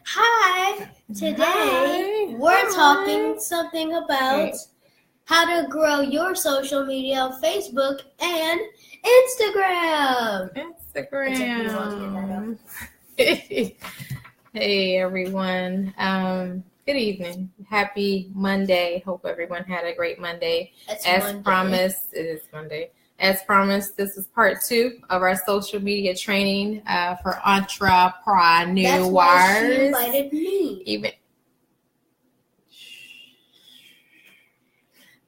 Hi, today Hi. we're Hi. talking something about Hey. how to grow your social media on Facebook and Instagram. Instagram. Hey everyone. Good evening. Happy Monday. Hope everyone had a great Monday. It's As Monday. promised, it is Monday. As promised, this is part 2 of our social media training for entrepreneurs. That's why she invited me.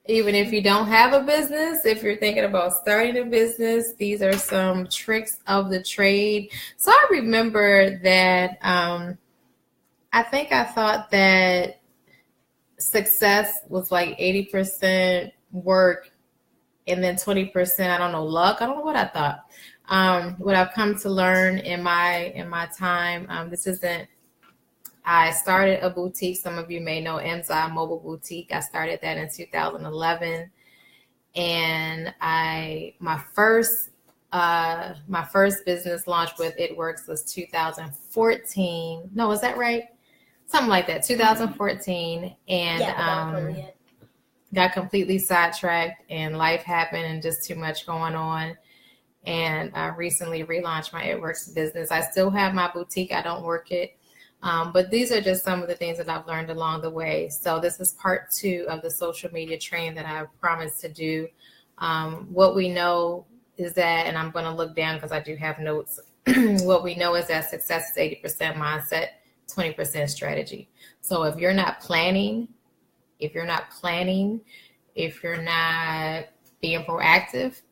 Even if you don't have a business, if you're thinking about starting a business, these are some tricks of the trade. So I remember that I think I thought that success was like 80% work and then 20%, I don't know, luck. I don't know what I thought. What I've come to learn in my time, I started a boutique. Some of you may know Enzyme Mobile Boutique. I started that in 2011. And my first business launch with It Works was 2014. No, is that right? Something like that, 2014. And got completely sidetracked and life happened and just too much going on. And I recently relaunched my It Works business. I still have my boutique. I don't work it. But these are just some of the things that I've learned along the way. So this is part 2 of the social media training that I promised to do. What we know is that, and I'm going to look down because I do have notes. What we know is that success is 80% mindset, 20% strategy. So if you're not planning, if you're not being proactive,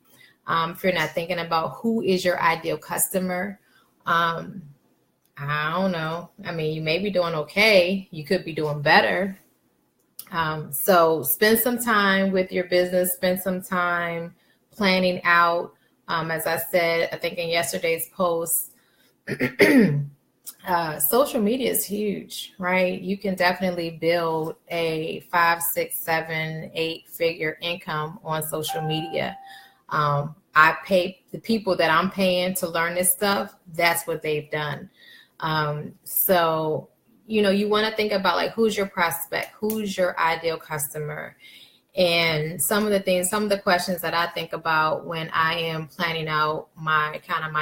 if you're not thinking about who is your ideal customer, I don't know. I mean, you may be doing okay. You could be doing better. So spend some time with your business, spend some time planning out. As I said, I think in yesterday's post, social media is huge, right? You can definitely build a 5, 6, 7, 8 figure income on social media. I pay the people that I'm paying to learn this stuff. That's what they've done. So, you want to think about like, who's your prospect? Who's your ideal customer? And some of the questions that I think about when I am planning out my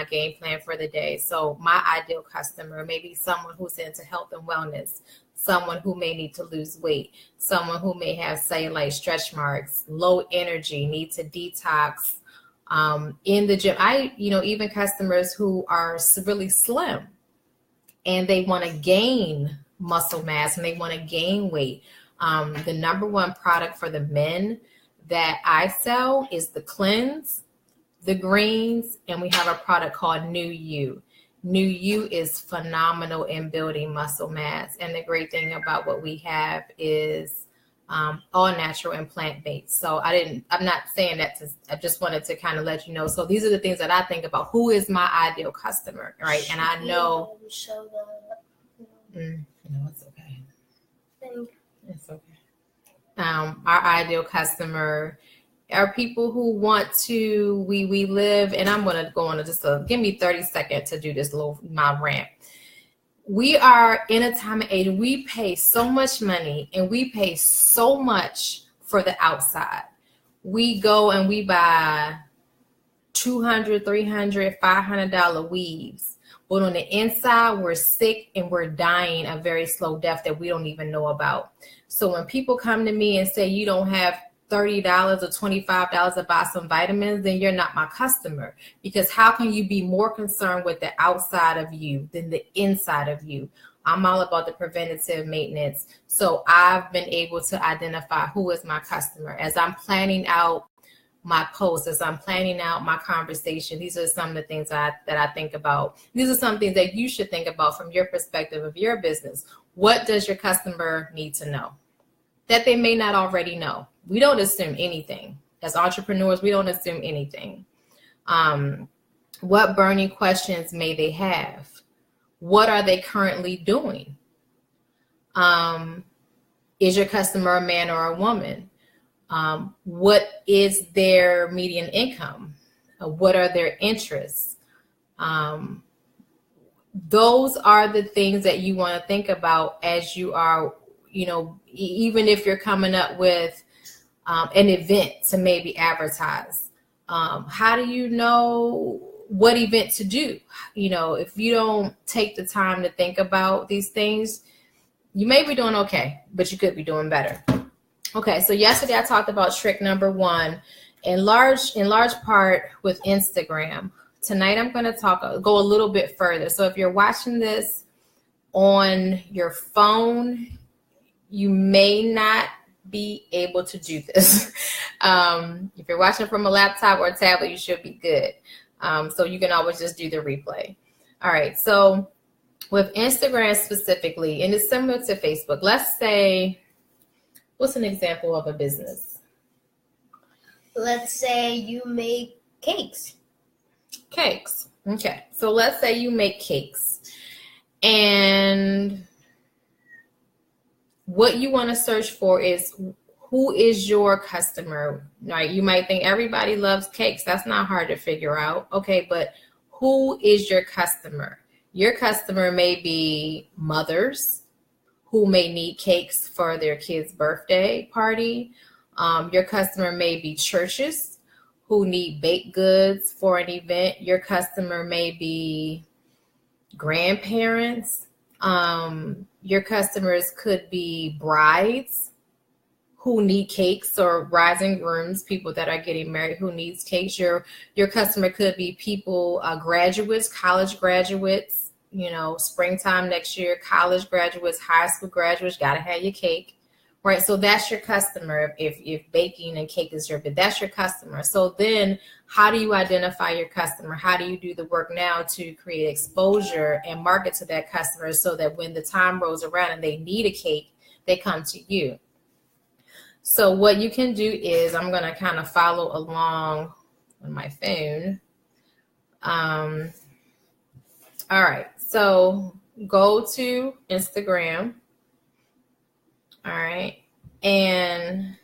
game plan for the day. So my ideal customer may be someone who's into health and wellness, someone who may need to lose weight, someone who may have cellulite, stretch marks, low energy, need to detox, in the gym. Even customers who are really slim and they want to gain muscle mass and they want to gain weight. The number one product for the men that I sell is the cleanse, the greens, and we have a product called New You. New You is phenomenal in building muscle mass. And the great thing about what we have is all natural and plant-based. So I'm not saying that I just wanted to kind of let you know. So these are the things that I think about. Who is my ideal customer, right? And I know. It's okay. It's okay. Our ideal customer are people who want to, we live, and I'm going to go on just give me 30 seconds to do this my rant. We are in a time and age, we pay so much money and we pay so much for the outside. We go and we buy $200, $300, $500 weaves. But on the inside, we're sick and we're dying a very slow death that we don't even know about. So when people come to me and say you don't have $30 or $25 to buy some vitamins, then you're not my customer. Because how can you be more concerned with the outside of you than the inside of you? I'm all about the preventative maintenance. So I've been able to identify who is my customer. As I'm planning out my posts, as I'm planning out my conversation, these are some of the things that I think about. These are some things that you should think about from your perspective of your business. What does your customer need to know that they may not already know? We don't assume anything. As entrepreneurs, we don't assume anything. What burning questions may they have? What are they currently doing? Is your customer a man or a woman? What is their median income? What are their interests? those are the things that you want to think about as you are, even if you're coming up with an event to maybe advertise. How do you know what event to do? If you don't take the time to think about these things, you may be doing okay, but you could be doing better. Okay, so yesterday I talked about trick number 1 in large part with Instagram. Tonight I'm going to go a little bit further. So if you're watching this on your phone, you may not be able to do this. If you're watching from a laptop or a tablet, you should be good. So you can always just do the replay. All right, so with Instagram specifically, and it's similar to Facebook, let's say, what's an example of a business? Let's say you make cakes. Cakes. Okay, so let's say you make cakes, and what you want to search for is, who is your customer? Right? You might think everybody loves cakes. That's not hard to figure out. Okay, but who is your customer? Your customer may be mothers who may need cakes for their kid's birthday party. Your customer may be churches who need baked goods for an event. Your customer may be grandparents. Your customers could be brides who need cakes, or brides and grooms, people that are getting married who needs cakes. Your customer could be people, graduates, college graduates, springtime next year, college graduates, high school graduates, got to have your cake, right? So that's your customer. If baking and cake is but that's your customer. So then how do you identify your customer? How do you do the work now to create exposure and market to that customer so that when the time rolls around and they need a cake, they come to you? So what you can do is, I'm going to kind of follow along on my phone. All right. So go to Instagram. All right. And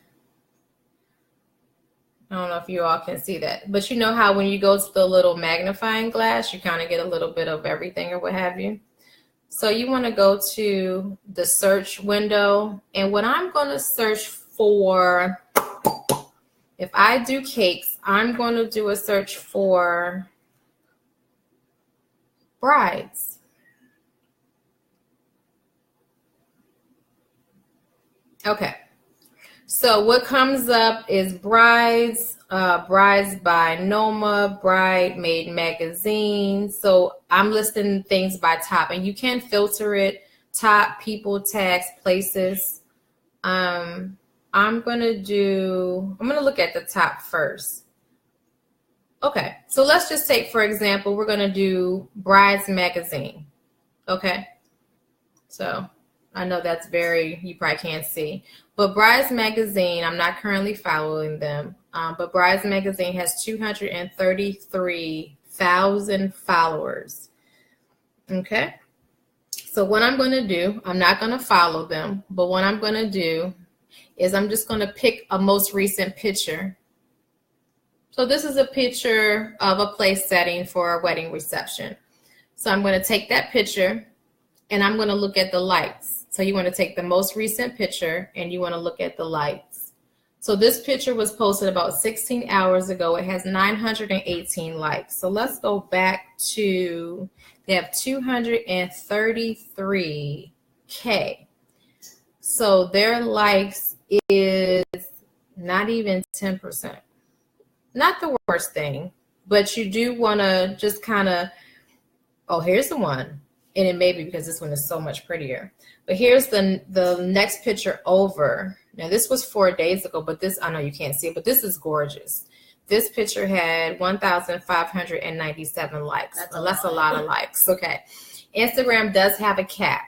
I don't know if you all can see that, but you know how when you go to the little magnifying glass, you kind of get a little bit of everything or what have you. So you want to go to the search window. And what I'm going to search for, if I do cakes, I'm going to do a search for brides. Okay. So what comes up is brides, Brides by Noma, Bridemaid Magazine. So I'm listing things by top, and you can filter it, top, people, tags, places. I'm going to look at the top first. Okay, so let's just take, for example, we're going to do Brides Magazine. Okay, so I know that's you probably can't see. But Brides Magazine, I'm not currently following them, but Brides Magazine has 233,000 followers. Okay, so what I'm going to do, I'm not going to follow them, but what I'm going to do is I'm just going to pick a most recent picture. So this is a picture of a place setting for a wedding reception. So I'm going to take that picture and I'm going to look at the likes. So you want to take the most recent picture and you want to look at the likes. So this picture was posted about 16 hours ago. It has 918 likes. So let's go back to, they have 233K. So their likes is not even 10%. Not the worst thing, but you do want to just kind of, oh, here's the one. And it may be because this one is so much prettier. But here's the next picture over. Now, this was 4 days ago, but this, I know you can't see it, but this is gorgeous. This picture had 1,597 likes. That's a lot of likes. Okay. Instagram does have a cap.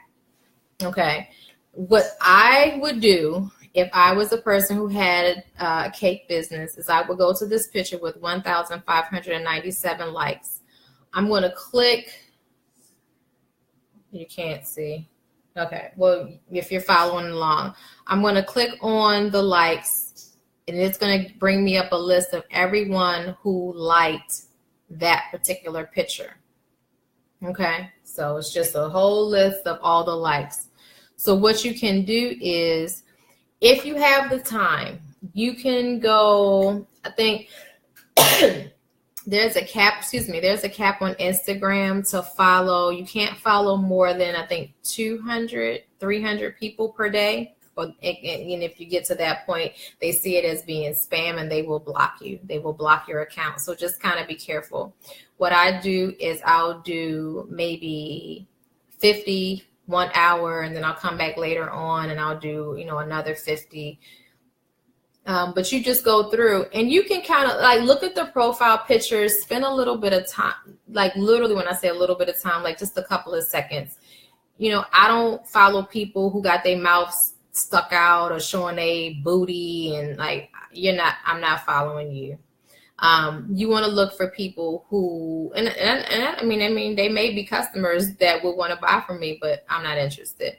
Okay. What I would do if I was a person who had a cake business is I would go to this picture with 1,597 likes. I'm going to click. You can't see. Okay. Well, if you're following along, I'm going to click on the likes and it's going to bring me up a list of everyone who liked that particular picture. Okay, so it's just a whole list of all the likes. So what you can do is, if you have the time, you can go, I think there's a cap on Instagram to follow. You can't follow more than, I think, 200, 300 people per day. And if you get to that point, they see it as being spam and they will block you. They will block your account. So just kind of be careful. What I do is I'll do maybe 50 1 hour, and then I'll come back later on and I'll do, another 50. But you just go through and you can kind of like look at the profile pictures, spend a little bit of time, like literally when I say a little bit of time, like just a couple of seconds. I don't follow people who got their mouths stuck out or showing a booty, and like, I'm not following you. You want to look for people who, and I mean, they may be customers that would want to buy from me, but I'm not interested.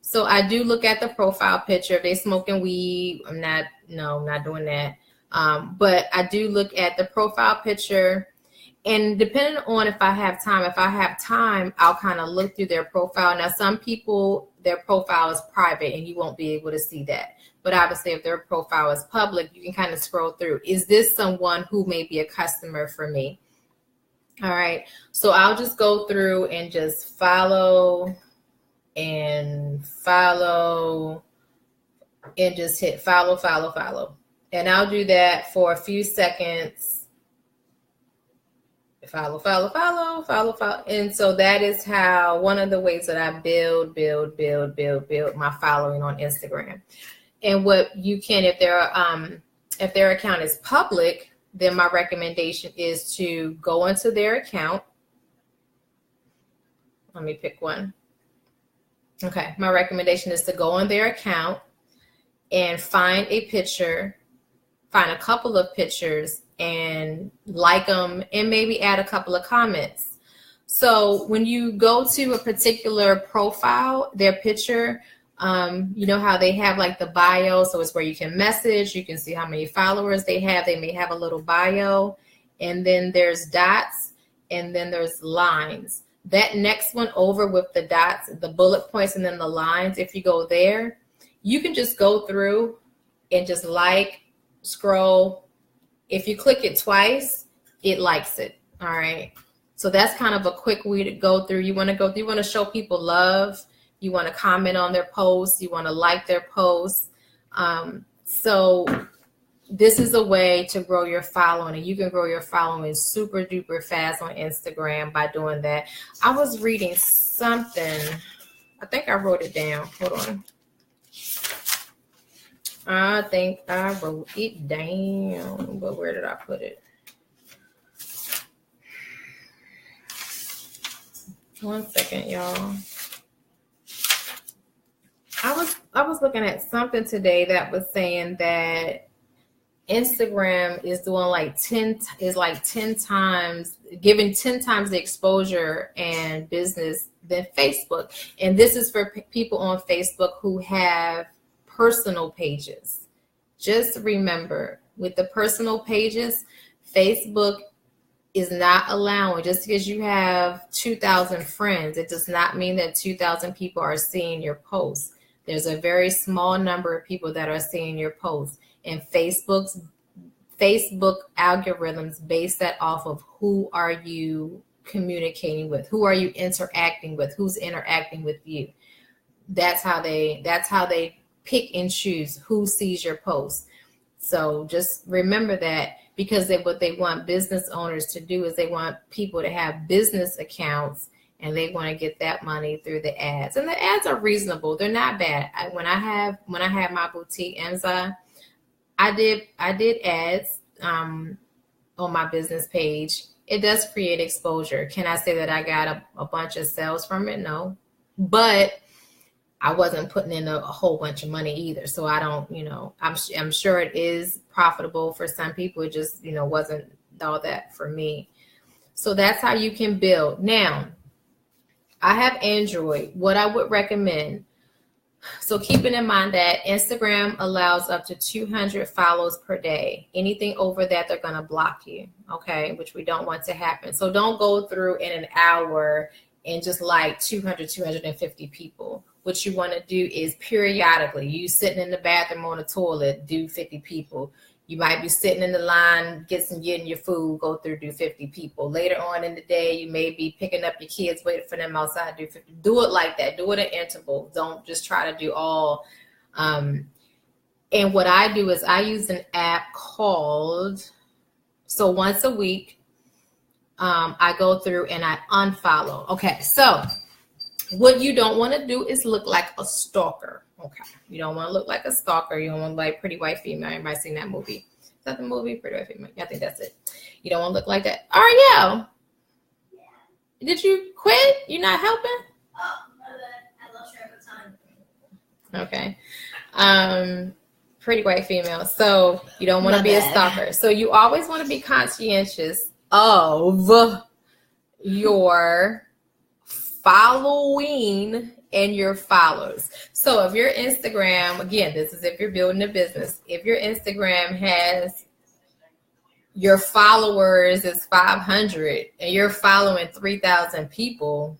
So I do look at the profile picture. If they smoking weed, I'm not doing that. But I do look at the profile picture, and depending on if I have time, I'll kind of look through their profile. Now, some people, their profile is private and you won't be able to see that. But obviously, if their profile is public, you can kind of scroll through. Is this someone who may be a customer for me? All right. So I'll just go through and just follow and just hit follow. And I'll do that for a few seconds. Follow. And so that is how, one of the ways that I build my following on Instagram. And what you can, if their account is public, then my recommendation is to go into their account. Let me pick one. Okay, my recommendation is to go on their account and find a couple of pictures and like them, and maybe add a couple of comments. So when you go to a particular profile, their picture, you know how they have like the bio, so it's where you can message, you can see how many followers they have. They may have a little bio, and then there's dots, and then there's lines. That next one over with the dots, the bullet points, and then the lines, if you go there, you can just go through and just like, scroll. If you click it twice, it likes it. All right. So that's kind of a quick way to go through. You want to show people love. You want to comment on their posts. You want to like their posts. So this is a way to grow your following, and you can grow your following super duper fast on Instagram by doing that. I was reading something. I think I wrote it down. Hold on. I think I wrote it down, but where did I put it? One second, y'all. I was looking at something today that was saying that Instagram is doing giving 10 times the exposure and business than Facebook. And this is for people on Facebook who have personal pages. Just remember, with the personal pages, Facebook is not allowing, just because you have 2,000 friends, it does not mean that 2,000 people are seeing your posts. There's a very small number of people that are seeing your posts, and Facebook algorithms base that off of who are you communicating with, who are you interacting with, who's interacting with you. That's how they pick and choose who sees your posts. So just remember that, because what they want business owners to do is they want people to have business accounts, and they want to get that money through the ads. And the ads are reasonable. They're not bad. When I had my boutique, Emza, I did ads on my business page. It does create exposure. Can I say that I got a bunch of sales from it? No. But I wasn't putting in a whole bunch of money either. So I don't, I'm sure it is profitable for some people. It just, wasn't all that for me. So that's how you can build. Now, I have Android. What I would recommend, So keeping in mind that Instagram allows up to 200 follows per day. Anything over that, they're going to block you, okay, which we don't want to happen. So don't go through in an hour and just like 200, 250 people. What you want to do is periodically, you sitting in the bathroom on the toilet, do 50 people. You might be sitting in the line, getting your food, go through, do 50 people. Later on in the day, you may be picking up your kids, waiting for them outside, do 50. Do it like that. Do it in intervals. Don't just try to do all. And what I do is I use an app called, so once a week, I go through and I unfollow. Okay, so what you don't want to do is look like a stalker. Okay, you don't want to look like a stalker. You don't want to look like Pretty White Female. Everybody seen that movie? Is that the movie, Pretty White Female? Yeah, I think that's it. You don't want to look like that. Ariel, yeah. Did you quit? You're not helping? Oh, my bad. I lost track of time. Okay. Pretty White Female. So you don't want to be a stalker. So you always want to be conscientious of your following and your followers. So if your Instagram, again, this is if you're building a business, if your Instagram has your followers is 500 and you're following 3,000 people,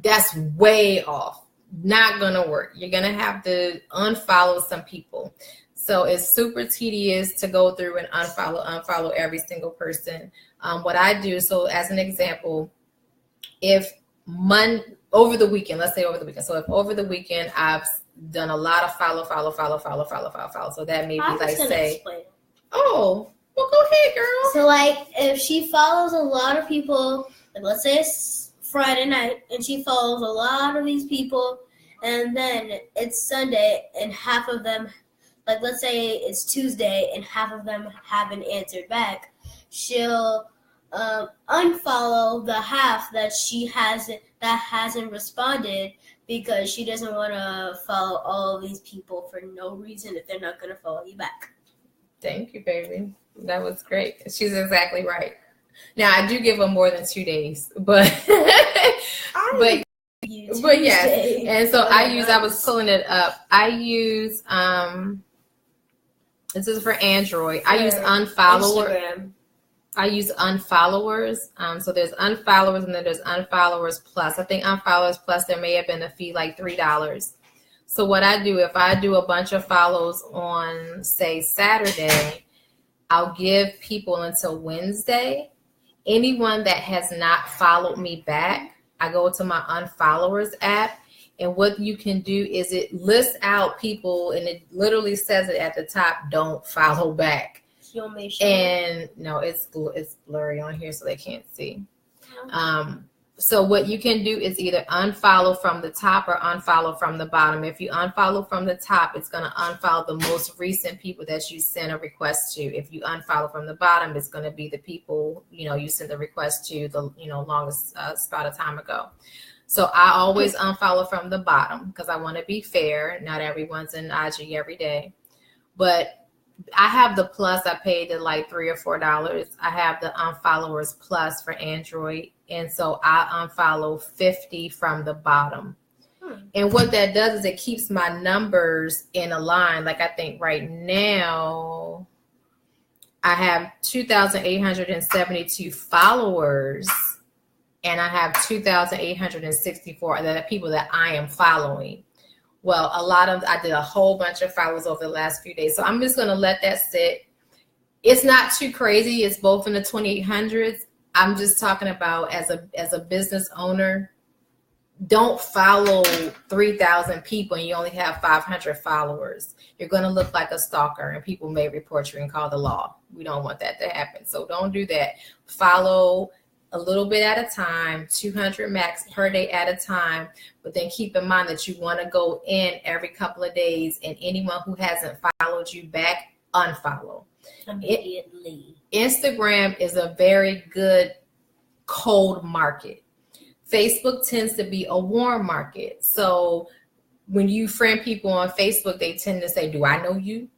that's way off. Not gonna work. You're gonna have to unfollow some people. So it's super tedious to go through and unfollow every single person. What I do, so as an example, if over the weekend, let's say over the weekend. So if over the weekend I've done a lot of follow. So that may be like say, oh, well, go ahead, girl. So like if she follows a lot of people, like let's say it's Friday night and she follows a lot of these people, and then it's Sunday and half of them, like let's say it's Tuesday and half of them haven't answered back, she'll unfollow the half that hasn't responded because she doesn't want to follow all of these people for no reason if they're not going to follow you back. Thank you, baby. That was great. She's exactly right. Now I do give them more than 2 days, but yes. And so I was pulling it up. I use this is for Android. I use unfollower. I use unfollowers. So there's unfollowers and then there's unfollowers plus. I think unfollowers plus there may have been a fee like $3. So what I do, if I do a bunch of follows on say Saturday, I'll give people until Wednesday. Anyone that has not followed me back, I go to my unfollowers app. And what you can do is it lists out people and it literally says it at the top, don't follow back. And no, it's blurry on here so they can't see. So what you can do is either unfollow from the top or unfollow from the bottom. If you unfollow from the top, it's going to unfollow the most recent people that you sent a request to. If you unfollow from the bottom, it's going to be the people, you sent the request to the, longest spot of time ago. So I always unfollow from the bottom because I want to be fair. Not everyone's in IG every day, but I have the plus. I paid it like $3 or $4. I have the unfollowers plus for Android. And so I unfollow 50 from the bottom. And what that does is it keeps my numbers in a line. Like I think right now I have 2,872 followers and I have 2,864 other people that I am following. Well, I did a whole bunch of follows over the last few days. So I'm just going to let that sit. It's not too crazy. It's both in the 2800s. I'm just talking about as a business owner, don't follow 3,000 people and you only have 500 followers. You're going to look like a stalker and people may report you and call the law. We don't want that to happen. So don't do that. Follow a little bit at a time, 200 max per day at a time. But then keep in mind that you want to go in every couple of days and anyone who hasn't followed you back, unfollow. Immediately. Instagram is a very good cold market. Facebook tends to be a warm market. So when you friend people on Facebook, they tend to say, do I know you?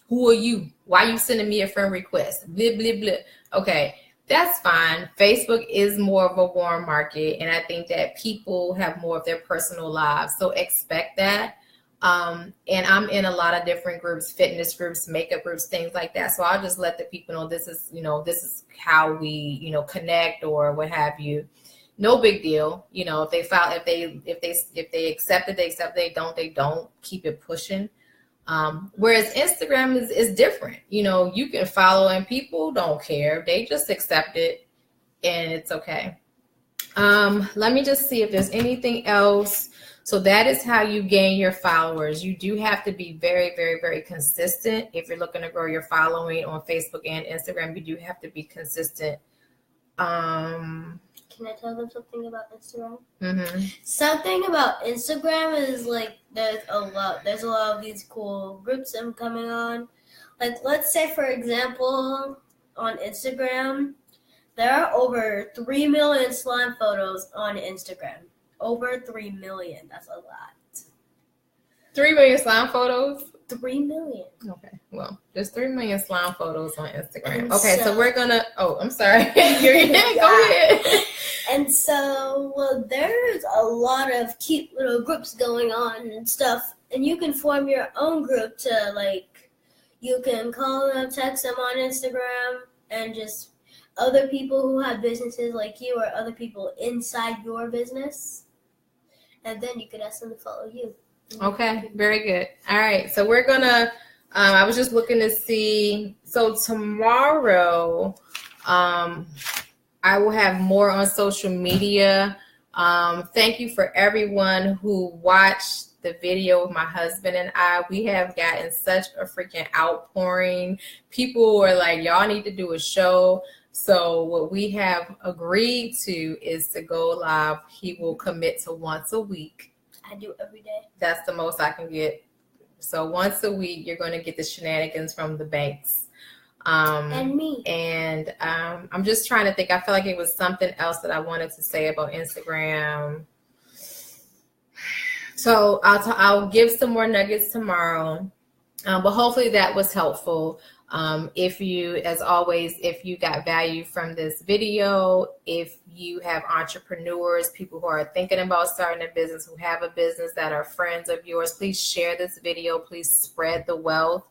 Who are you? Why are you sending me a friend request? Blah, blah, blah. Okay. That's fine. Facebook is more of a warm market, and I think that people have more of their personal lives, so expect that. And I'm in a lot of different groups, fitness groups, makeup groups, things like that. So I'll just let the people know this is, this is how we, connect or what have you. No big deal. If they file, if they accept it, they accept it. They don't. Keep it pushing. Whereas Instagram is different. You can follow and people don't care. They just accept it and it's okay. Let me just see if there's anything else. So that is how you gain your followers. You do have to be very, very, very consistent. If you're looking to grow your following on Facebook and Instagram, you do have to be consistent. Can I tell them something about Instagram? Mm-hmm. Something about Instagram is like there's a lot of these cool groups I'm coming on. Like, let's say, for example, on Instagram, there are over 3 million slime photos on Instagram. Over 3 million. That's a lot. 3 million slime photos? 3 million. Okay. Well, there's 3 million slime photos on Instagram. And okay, so we're gonna. Oh, I'm sorry. Go ahead. And so, well, there's a lot of cute little groups going on and stuff, and you can form your own group to, like, you can call them, text them on Instagram, and just other people who have businesses like you or other people inside your business, and then you can ask them to follow you. Okay, very good. All right, so we're gonna. I was just looking to see. So tomorrow, I will have more on social media. Thank you for everyone who watched the video of my husband and I. We have gotten such a freaking outpouring. People were like, y'all need to do a show. So what we have agreed to is to go live. He will commit to once a week. I do every day. That's the most I can get. So once a week, you're going to get the shenanigans from the Banks. And me. And I'm just trying to think. I feel like it was something else that I wanted to say about Instagram. So I'll give some more nuggets tomorrow. But hopefully that was helpful. If you, as always, if you got value from this video, if you have entrepreneurs, people who are thinking about starting a business, who have a business that are friends of yours, please share this video. Please spread the wealth.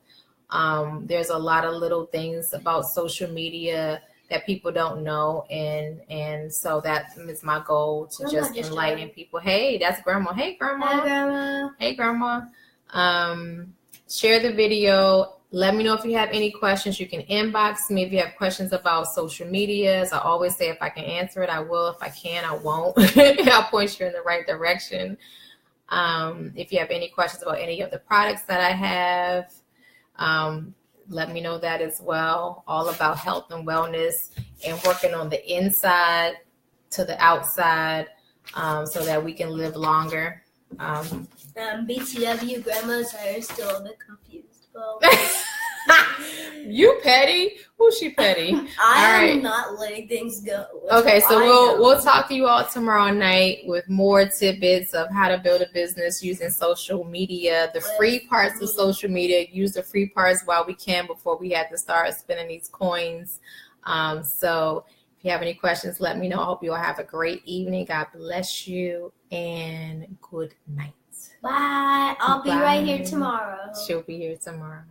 There's a lot of little things about social media that people don't know. And so that is my goal, to just enlighten people. Hey, that's Grandma. Hey, Grandma. Hi, Grandma. Hey, Grandma. Share the video. Let me know if you have any questions. You can inbox me if you have questions about social media. As I always say, if I can answer it, I will. If I can, I won't. I'll point you in the right direction. If you have any questions about any of the products that I have, let me know that as well. All about health and wellness and working on the inside to the outside, so that we can live longer. BTW, Grandma's hair is still a bit confused. Well, You petty? Who's she petty? I'm not letting things go. Okay, so we'll talk to you all tomorrow night with more tidbits of how to build a business using social media, the free parts of social media. Use the free parts while we can before we have to start spending these coins. So if you have any questions, let me know. I hope you all have a great evening. God bless you and good night. Bye. I'll be right here tomorrow. She'll be here tomorrow.